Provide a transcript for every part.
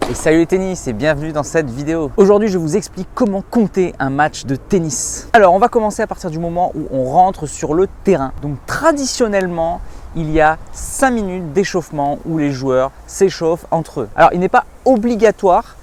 Et salut les tennis et bienvenue dans cette vidéo. Aujourd'hui, je vous explique comment compter un match de tennis. Alors, on va commencer à partir du moment où on rentre sur le terrain. Donc, traditionnellement, il y a 5 minutes d'échauffement où les joueurs s'échauffent entre eux. Alors, il n'est pas obligatoire.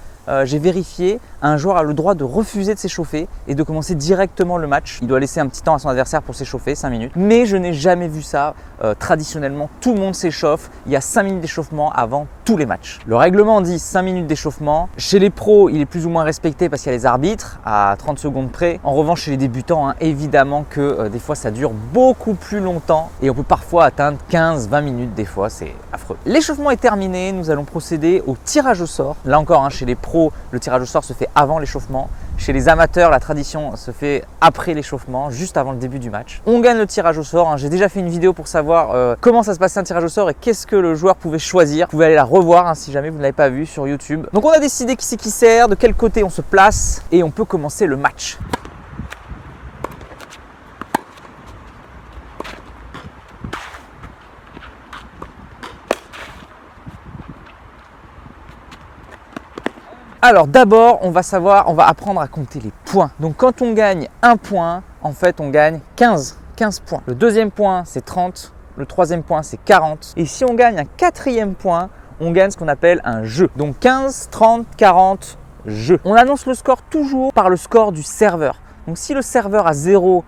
J'ai vérifié, un joueur a le droit de refuser de s'échauffer et de commencer directement le match. Il doit laisser un petit temps à son adversaire pour s'échauffer, 5 minutes. Mais je n'ai jamais vu ça. Traditionnellement, tout le monde s'échauffe. Il y a 5 minutes d'échauffement avant tous les matchs. Le règlement dit 5 minutes d'échauffement. Chez les pros, il est plus ou moins respecté parce qu'il y a les arbitres à 30 secondes près. En revanche, chez les débutants, évidemment que des fois ça dure beaucoup plus longtemps et on peut parfois atteindre 15-20 minutes des fois, c'est affreux. L'échauffement est terminé, nous allons procéder au tirage au sort. Là encore, chez les pros, le tirage au sort se fait avant l'échauffement. Chez les amateurs, la tradition se fait après l'échauffement, juste avant le début du match. On gagne le tirage au sort. J'ai déjà fait une vidéo pour savoir comment ça se passait un tirage au sort et qu'est-ce que le joueur pouvait choisir. Vous pouvez aller la revoir si jamais vous ne l'avez pas vue sur YouTube. Donc on a décidé qui c'est qui sert, de quel côté on se place et on peut commencer le match. Alors d'abord, on va apprendre à compter les points. Donc quand on gagne un point, en fait on gagne 15 points. Le deuxième point c'est 30, le troisième point c'est 40. Et si on gagne un quatrième point, on gagne ce qu'on appelle un jeu. Donc 15, 30, 40, jeu. On annonce le score toujours par le score du serveur. Donc si le serveur a 0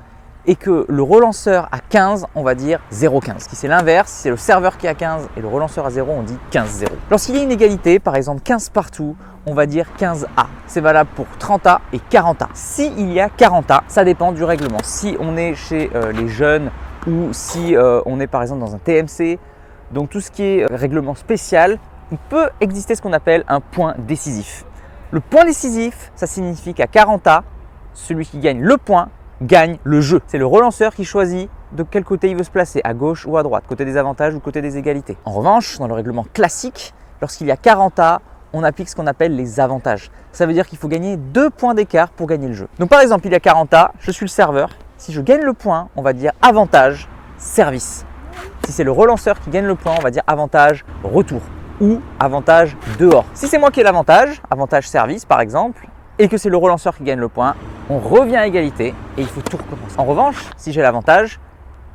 et que le relanceur a 15, on va dire 0-15. Si c'est l'inverse, si c'est le serveur qui a 15 et le relanceur a 0, on dit 15-0. Lorsqu'il y a une égalité, par exemple 15 partout, on va dire 15A. C'est valable pour 30A et 40A. S'il y a 40A, ça dépend du règlement. Si on est chez les jeunes ou si on est par exemple dans un TMC, donc tout ce qui est règlement spécial, il peut exister ce qu'on appelle un point décisif. Le point décisif, ça signifie qu'à 40A, celui qui gagne le point gagne le jeu. C'est le relanceur qui choisit de quel côté il veut se placer, à gauche ou à droite, côté des avantages ou côté des égalités. En revanche, dans le règlement classique, lorsqu'il y a 40A, on applique ce qu'on appelle les avantages. Ça veut dire qu'il faut gagner 2 points d'écart pour gagner le jeu. Donc par exemple, il y a 40A, je suis le serveur. Si je gagne le point, on va dire avantage service. Si c'est le relanceur qui gagne le point, on va dire avantage retour ou avantage dehors. Si c'est moi qui ai l'avantage, avantage service par exemple, et que c'est le relanceur qui gagne le point, on revient à égalité et il faut tout recommencer. En revanche, si j'ai l'avantage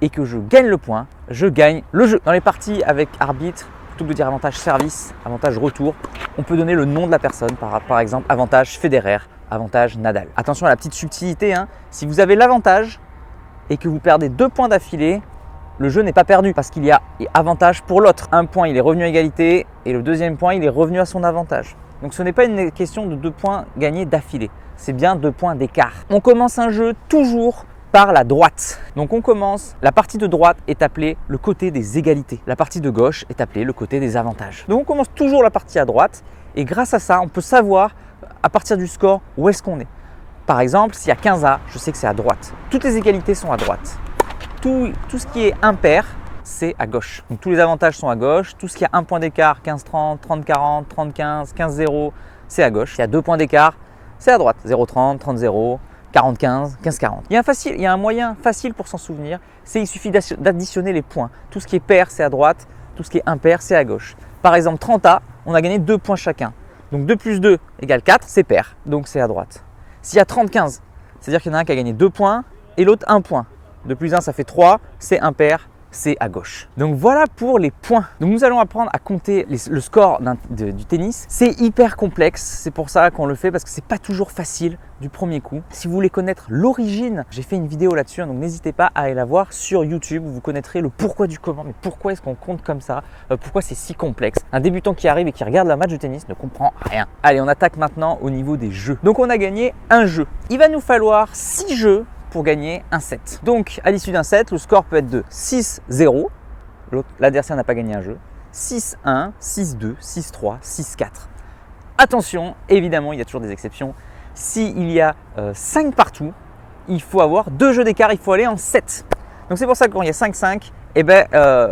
et que je gagne le point, je gagne le jeu. Dans les parties avec arbitre, plutôt que de dire avantage service, avantage retour, on peut donner le nom de la personne, par exemple avantage Federer, avantage Nadal. Attention à la petite subtilité, si vous avez l'avantage et que vous perdez 2 points d'affilée, le jeu n'est pas perdu parce qu'il y a avantage pour l'autre. Un point, il est revenu à égalité et le deuxième point, il est revenu à son avantage. Donc ce n'est pas une question de 2 points gagnés d'affilée, c'est bien 2 points d'écart. On commence un jeu toujours par la droite. Donc on commence, la partie de droite est appelée le côté des égalités. La partie de gauche est appelée le côté des avantages. Donc on commence toujours la partie à droite et grâce à ça, on peut savoir à partir du score où est-ce qu'on est. Par exemple, s'il y a 15A, je sais que c'est à droite. Toutes les égalités sont à droite. Tout ce qui est impair, c'est à gauche. Donc tous les avantages sont à gauche. Tout ce qui a 1 point d'écart, 15-30, 30-40, 30-15, 15-0, c'est à gauche. S'il y a 2 points d'écart, c'est à droite. 0-30, 30-0, 40-15, 15-40. Il y a un moyen facile pour s'en souvenir, c'est il suffit d'additionner les points. Tout ce qui est pair, c'est à droite. Tout ce qui est impair, c'est à gauche. Par exemple, 30A, on a gagné 2 points chacun. Donc 2 plus 2 égale 4, c'est pair. Donc c'est à droite. S'il y a 30-15, c'est-à-dire qu'il y en a un qui a gagné 2 points et l'autre 1 point. 2 plus 1, ça fait 3, c'est impair. C'est à gauche. Donc voilà pour les points. Donc nous allons apprendre à compter le score du tennis. C'est hyper complexe, c'est pour ça qu'on le fait parce que c'est pas toujours facile du premier coup. Si vous voulez connaître l'origine, j'ai fait une vidéo là-dessus, donc n'hésitez pas à aller la voir sur YouTube où vous connaîtrez le pourquoi du comment, mais pourquoi est-ce qu'on compte comme ça, pourquoi c'est si complexe. Un débutant qui arrive et qui regarde la match de tennis ne comprend rien. Allez, on attaque maintenant au niveau des jeux. Donc on a gagné un jeu. Il va nous falloir 6 jeux pour gagner un set. Donc à l'issue d'un set, le score peut être de 6-0, l'adversaire n'a pas gagné un jeu, 6-1, 6-2, 6-3, 6-4. Attention, évidemment, il y a toujours des exceptions. S'il y a 5 partout, il faut avoir 2 jeux d'écart, il faut aller en 7. Donc c'est pour ça que quand il y a 5-5,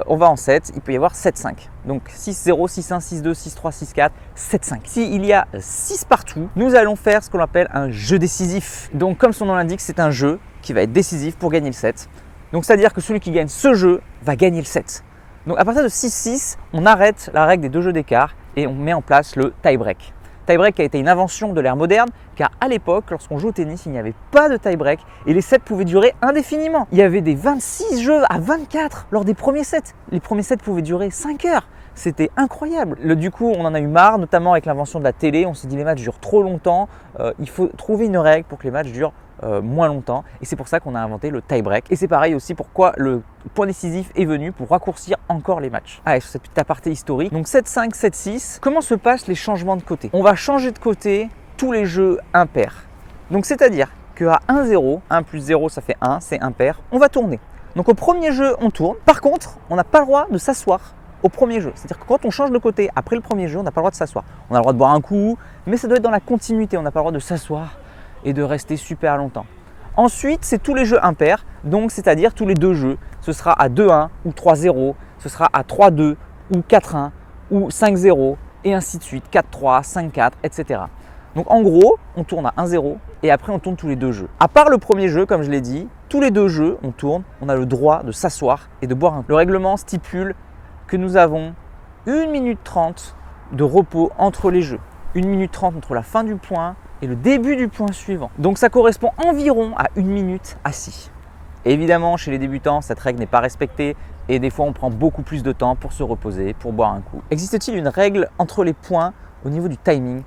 on va en 7, il peut y avoir 7-5. Donc 6-0, 6-1, 6-2, 6-3, 6-4, 7-5. S'il y a 6 partout, nous allons faire ce qu'on appelle un jeu décisif. Donc comme son nom l'indique, c'est un jeu qui va être décisif pour gagner le set. Donc c'est-à-dire que celui qui gagne ce jeu va gagner le set. Donc à partir de 6-6, on arrête la règle des 2 jeux d'écart et on met en place le tie-break. Tie-break a été une invention de l'ère moderne car à l'époque, lorsqu'on joue au tennis, il n'y avait pas de tie-break et les sets pouvaient durer indéfiniment. Il y avait des 26 jeux à 24 lors des premiers sets. Les premiers sets pouvaient durer 5 heures. C'était incroyable. Du coup, on en a eu marre, notamment avec l'invention de la télé. On s'est dit les matchs durent trop longtemps. Il faut trouver une règle pour que les matchs durent moins longtemps. Et c'est pour ça qu'on a inventé le tie-break. Et c'est pareil aussi pourquoi le point décisif est venu pour raccourcir encore les matchs. Allez, sur cette petite aparté historique. Donc 7-5, 7-6. Comment se passent les changements de côté? On va changer de côté tous les jeux impairs. Donc c'est-à-dire qu'à 1-0, 1 plus 0 ça fait 1, c'est impair. On va tourner. Donc au premier jeu, on tourne. Par contre, on n'a pas le droit de s'asseoir au premier jeu. C'est-à-dire que quand on change de côté après le premier jeu, on n'a pas le droit de s'asseoir. On a le droit de boire un coup, mais ça doit être dans la continuité. On n'a pas le droit de s'asseoir et de rester super longtemps. Ensuite, c'est tous les jeux impairs, donc c'est-à-dire tous les deux jeux. Ce sera à 2-1 ou 3-0, ce sera à 3-2 ou 4-1 ou 5-0 et ainsi de suite, 4-3, 5-4, etc. Donc en gros, on tourne à 1-0 et après on tourne tous les deux jeux. À part le premier jeu, comme je l'ai dit, tous les deux jeux, on tourne, on a le droit de s'asseoir et de boire un coup. Le règlement stipule que nous avons 1 minute 30 de repos entre les jeux. 1 minute 30 entre la fin du point et le début du point suivant. Donc ça correspond environ à 1 minute assis. Et évidemment, chez les débutants, cette règle n'est pas respectée et des fois on prend beaucoup plus de temps pour se reposer, pour boire un coup. Existe-t-il une règle entre les points au niveau du timing?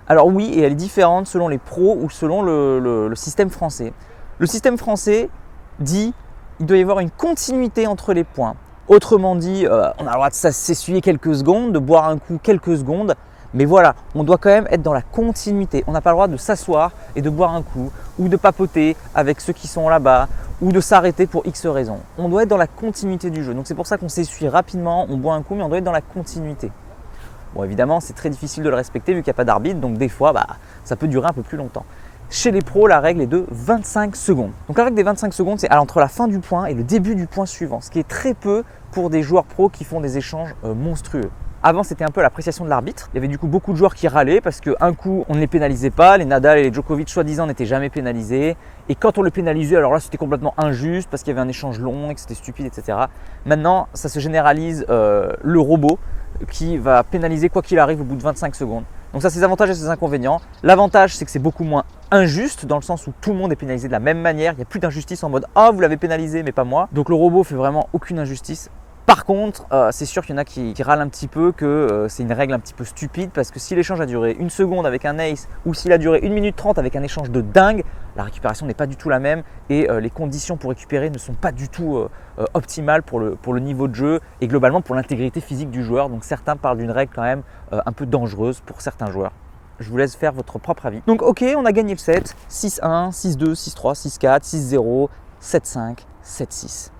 Alors oui, et elle est différente selon les pros ou selon le système français. Le système français dit qu'il doit y avoir une continuité entre les points. Autrement dit, on a le droit de s'essuyer quelques secondes, de boire un coup quelques secondes, mais voilà, on doit quand même être dans la continuité. On n'a pas le droit de s'asseoir et de boire un coup, ou de papoter avec ceux qui sont là-bas, ou de s'arrêter pour X raisons. On doit être dans la continuité du jeu. Donc c'est pour ça qu'on s'essuie rapidement, on boit un coup, mais on doit être dans la continuité. Bon, évidemment, c'est très difficile de le respecter vu qu'il n'y a pas d'arbitre, donc des fois, ça peut durer un peu plus longtemps. Chez les pros, la règle est de 25 secondes. Donc la règle des 25 secondes, c'est entre la fin du point et le début du point suivant, ce qui est très peu pour des joueurs pros qui font des échanges monstrueux. Avant, c'était un peu l'appréciation de l'arbitre. Il y avait du coup beaucoup de joueurs qui râlaient parce qu'un coup, on ne les pénalisait pas. Les Nadal et les Djokovic, soi-disant, n'étaient jamais pénalisés. Et quand on les pénalisait, alors là, c'était complètement injuste parce qu'il y avait un échange long et que c'était stupide, etc. Maintenant, ça se généralise le robot qui va pénaliser quoi qu'il arrive au bout de 25 secondes. Donc ça, c'est ses avantages et ses inconvénients. L'avantage, c'est que c'est beaucoup moins injuste dans le sens où tout le monde est pénalisé de la même manière. Il n'y a plus d'injustice en mode « Ah, vous l'avez pénalisé, mais pas moi ». Donc le robot fait vraiment aucune injustice. Par contre, c'est sûr qu'il y en a qui râlent un petit peu que c'est une règle un petit peu stupide parce que si l'échange a duré 1 seconde avec un ace ou s'il a duré 1 minute 30 avec un échange de dingue, la récupération n'est pas du tout la même et les conditions pour récupérer ne sont pas du tout optimales pour le niveau de jeu et globalement pour l'intégrité physique du joueur. Donc certains parlent d'une règle quand même un peu dangereuse pour certains joueurs. Je vous laisse faire votre propre avis. Donc ok, on a gagné le set, 6-1, 6-2, 6-3, 6-4, 6-0, 7-5, 7-6.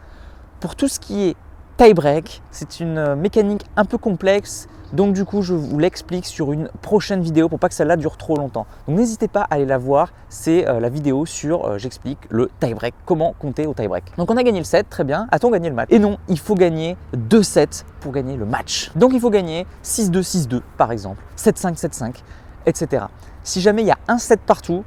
Pour tout ce qui est tie-break, c'est une mécanique un peu complexe, donc du coup je vous l'explique sur une prochaine vidéo pour pas que celle-là dure trop longtemps. Donc n'hésitez pas à aller la voir, c'est la vidéo sur j'explique le tie-break, comment compter au tie-break. Donc on a gagné le set, très bien, a-t-on gagné le match? Et non, il faut gagner 2 sets pour gagner le match. Donc il faut gagner 6-2, 6-2 par exemple, 7-5, 7-5, etc. Si jamais il y a un set partout,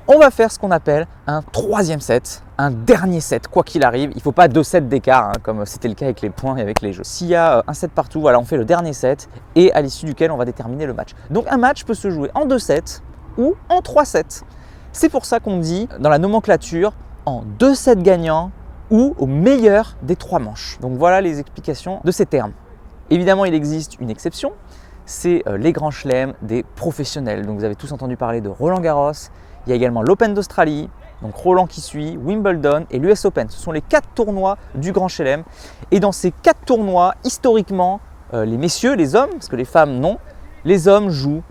on va faire ce qu'on appelle un 3e set, un dernier set, quoi qu'il arrive. Il ne faut pas 2 sets d'écart, comme c'était le cas avec les points et avec les jeux. S'il y a un set partout, voilà, on fait le dernier set et à l'issue duquel on va déterminer le match. Donc un match peut se jouer en 2 sets ou en 3 sets. C'est pour ça qu'on dit dans la nomenclature en 2 sets gagnants ou au meilleur des 3 manches. Donc voilà les explications de ces termes. Évidemment, il existe une exception, c'est les grands chelems des professionnels. Donc vous avez tous entendu parler de Roland Garros. Il y a également l'Open d'Australie, donc Roland qui suit, Wimbledon et l'US Open. Ce sont les 4 tournois du Grand Chelem. Et dans ces 4 tournois, historiquement, les messieurs, les hommes, parce que les femmes non, les hommes jouent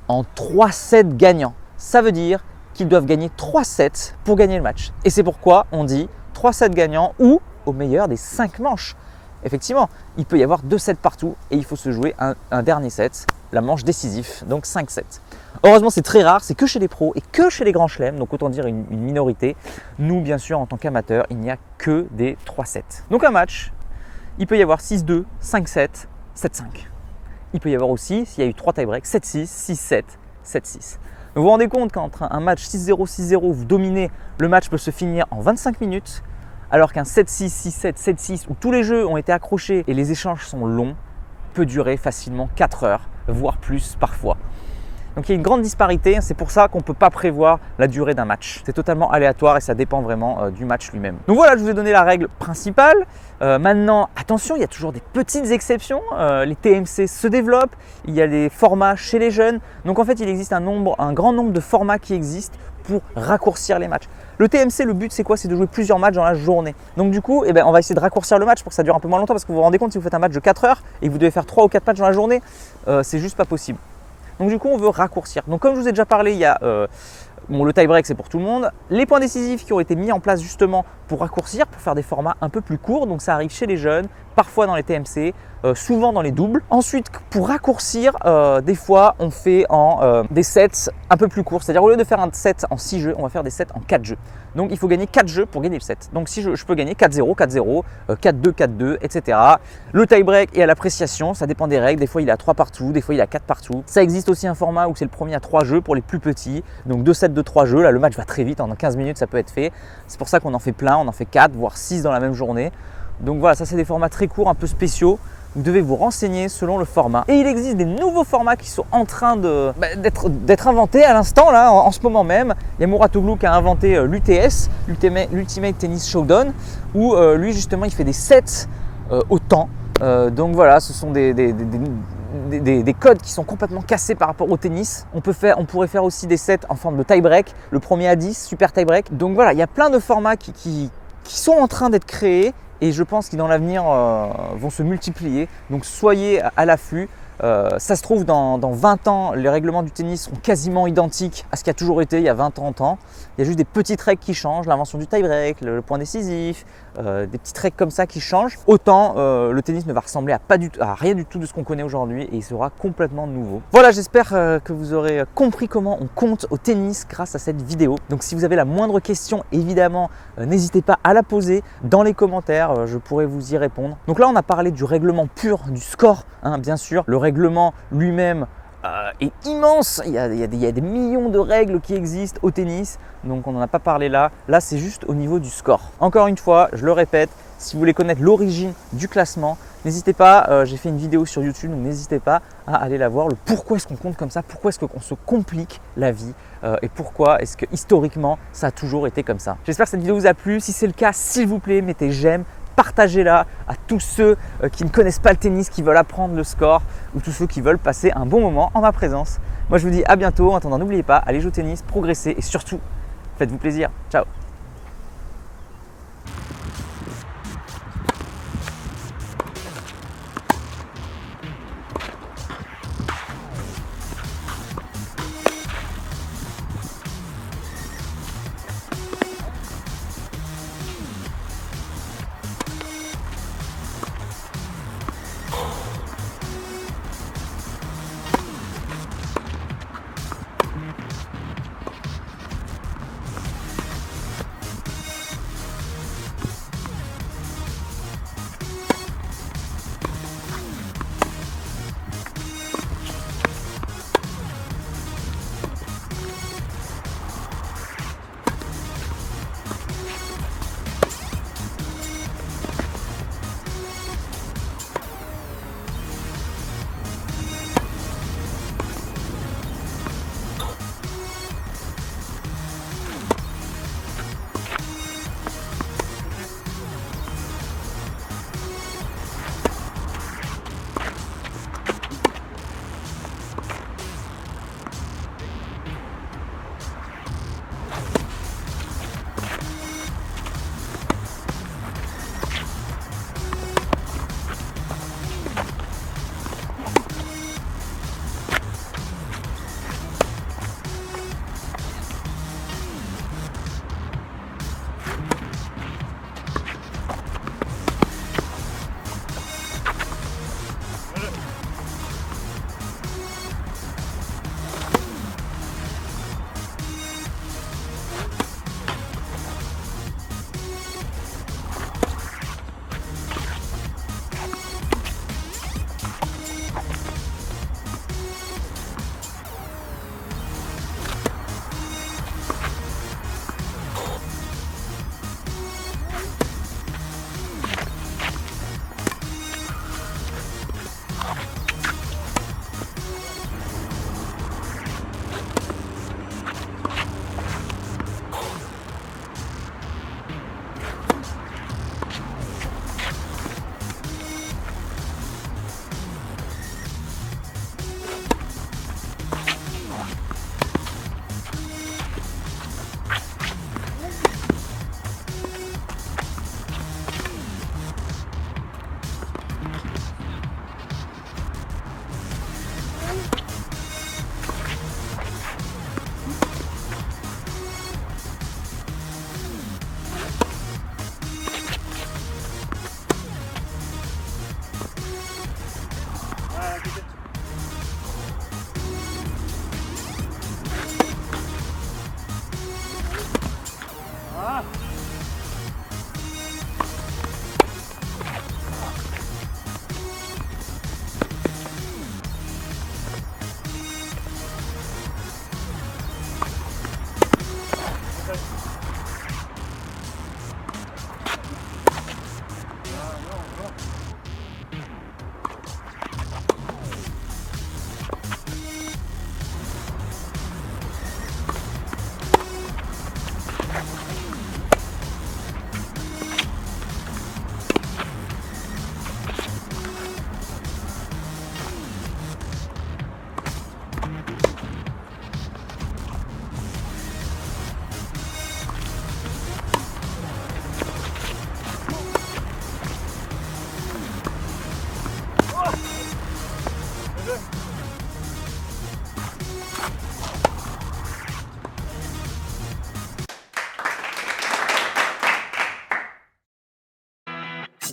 en 3 sets gagnants. Ça veut dire qu'ils doivent gagner 3 sets pour gagner le match. Et c'est pourquoi on dit 3 sets gagnants ou au meilleur des 5 manches. Effectivement, il peut y avoir 2 sets partout et il faut se jouer un dernier set, la manche décisif, donc 5 sets. Heureusement, c'est très rare, c'est que chez les pros et que chez les grands chelems, donc autant dire une minorité. Nous, bien sûr, en tant qu'amateurs, il n'y a que des 3 sets. Donc un match, il peut y avoir 6-2, 5-7, 7-5. Il peut y avoir aussi, s'il y a eu 3 tie-breaks, 7-6, 6-7, 7-6. Vous vous rendez compte qu'entre un match 6-0, 6-0 où vous dominez, le match peut se finir en 25 minutes, alors qu'un 7-6, 6-7, 7-6 où tous les jeux ont été accrochés et les échanges sont longs, peut durer facilement 4 heures, voire plus parfois. Donc il y a une grande disparité, c'est pour ça qu'on ne peut pas prévoir la durée d'un match. C'est totalement aléatoire et ça dépend vraiment du match lui-même. Donc voilà, je vous ai donné la règle principale. Maintenant, attention, il y a toujours des petites exceptions. Les TMC se développent, il y a des formats chez les jeunes. Donc en fait, il existe un grand nombre de formats qui existent pour raccourcir les matchs. Le TMC, le but c'est quoi? C'est de jouer plusieurs matchs dans la journée. Donc du coup, on va essayer de raccourcir le match pour que ça dure un peu moins longtemps parce que vous vous rendez compte, si vous faites un match de 4 heures et que vous devez faire 3 ou 4 matchs dans la journée, c'est juste pas possible. Donc du coup, on veut raccourcir. Donc comme je vous ai déjà parlé, il y a le tie-break, c'est pour tout le monde. Les points décisifs qui ont été mis en place justement pour raccourcir, pour faire des formats un peu plus courts. Donc ça arrive chez les jeunes, parfois dans les TMC, souvent dans les doubles. Ensuite, pour raccourcir, des fois, on fait des sets un peu plus courts. C'est-à-dire au lieu de faire un set en 6 jeux, on va faire des sets en 4 jeux. Donc il faut gagner 4 jeux pour gagner le set. Donc si je peux gagner 4-0, 4-0, 4-2, 4-2, etc. Le tie-break est à l'appréciation, ça dépend des règles. Des fois il est à 3 partout, des fois il est à 4 partout. Ça existe aussi un format où c'est le premier à 3 jeux pour les plus petits. Donc 2 sets de 3 jeux, là le match va très vite, en 15 minutes ça peut être fait. C'est pour ça qu'on en fait plein, on en fait 4 voire 6 dans la même journée. Donc voilà, ça c'est des formats très courts, un peu spéciaux. Vous devez vous renseigner selon le format. Et il existe des nouveaux formats qui sont en train d'être inventés à l'instant, là, en ce moment même. Il y a Mouratoglou qui a inventé l'UTS, l'Ultimate Tennis Showdown, où lui justement il fait des sets au temps. Donc voilà, ce sont des codes qui sont complètement cassés par rapport au tennis. On pourrait faire aussi des sets en forme de tie-break, le premier à 10, super tie-break. Donc voilà, il y a plein de formats qui sont en train d'être créés. Et je pense qu'ils dans l'avenir vont se multiplier. Donc soyez à l'affût. Ça se trouve dans 20 ans, les règlements du tennis seront quasiment identiques à ce qui a toujours été il y a 20-30 ans. Il y a juste des petites règles qui changent, l'invention du tie-break, le point décisif, des petites règles comme ça qui changent. Autant le tennis ne va ressembler à rien du tout de ce qu'on connaît aujourd'hui et il sera complètement nouveau. Voilà, j'espère que vous aurez compris comment on compte au tennis grâce à cette vidéo. Donc si vous avez la moindre question, évidemment, n'hésitez pas à la poser dans les commentaires, je pourrai vous y répondre. Donc là, on a parlé du règlement pur, du score, hein, bien sûr. Le règlement lui-même est immense. Il y a des millions de règles qui existent au tennis, donc on n'en a pas parlé là. Là, c'est juste au niveau du score. Encore une fois, je le répète, si vous voulez connaître l'origine du classement, n'hésitez pas, j'ai fait une vidéo sur YouTube, donc n'hésitez pas à aller la voir. Le pourquoi est-ce qu'on compte comme ça, pourquoi est-ce qu'on se complique la vie et pourquoi est-ce que historiquement ça a toujours été comme ça. J'espère que cette vidéo vous a plu. Si c'est le cas, s'il vous plaît, mettez j'aime. Partagez-la à tous ceux qui ne connaissent pas le tennis, qui veulent apprendre le score ou tous ceux qui veulent passer un bon moment en ma présence. Moi je vous dis à bientôt. En attendant, n'oubliez pas, allez jouer au tennis, progressez et surtout, faites-vous plaisir. Ciao.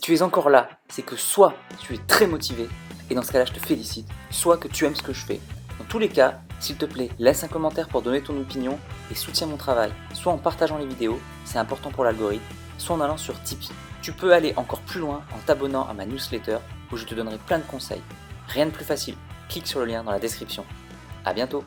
tu es encore là, c'est que soit tu es très motivé, et dans ce cas-là je te félicite, soit que tu aimes ce que je fais. Dans tous les cas, s'il te plaît, laisse un commentaire pour donner ton opinion et soutiens mon travail, soit en partageant les vidéos, c'est important pour l'algorithme, soit en allant sur Tipeee. Tu peux aller encore plus loin en t'abonnant à ma newsletter où je te donnerai plein de conseils. Rien de plus facile, clique sur le lien dans la description. A bientôt.